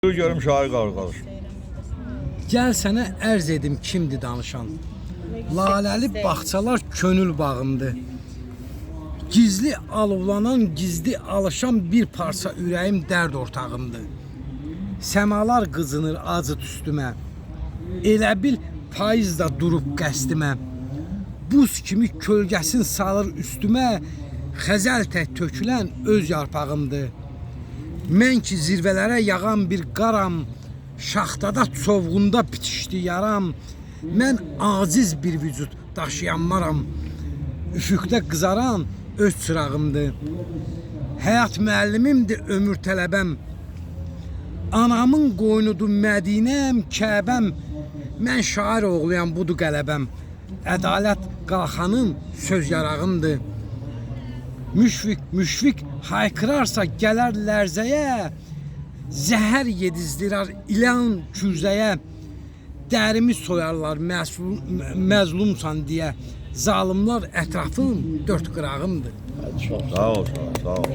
Görüm şair qardaş. Gəl sənə ərz edim kimdir danışan. Laləli bağçalar könül bağımdır. Gizli alovlanan, gizli alışan bir parça ürəyim dərd ortağımdır. Səmalar qızınır acı üstümə. Elə bil payız da durub qəsdimə. Buz kimi kölgəsin salır üstümə. Xəzəl tək tökülən öz yarpağımdır. Mən ki zirvələrə yağan bir qaram, şaxtada çovğunda bitişdi yaram. Mən aciz bir vücud daşıyanmaram. Üfüqdə qızaran öz çırağımdır. Həyat müəllimimdir ömür tələbəm. Anamın qoynudur Mədinəm, Kəbəm. Mən şair oğluyam, budur qələbəm. Ədalət qalxanım söz yarağımdır. Müşfik haykırarsa gələr lərzəyə, zəhər yedizdirar ilan kürzəyə, dərimi soyarlar məzlumsan deyə, zalimlar ətrafım dörd qırağımdır. Sağ ol, sağ ol.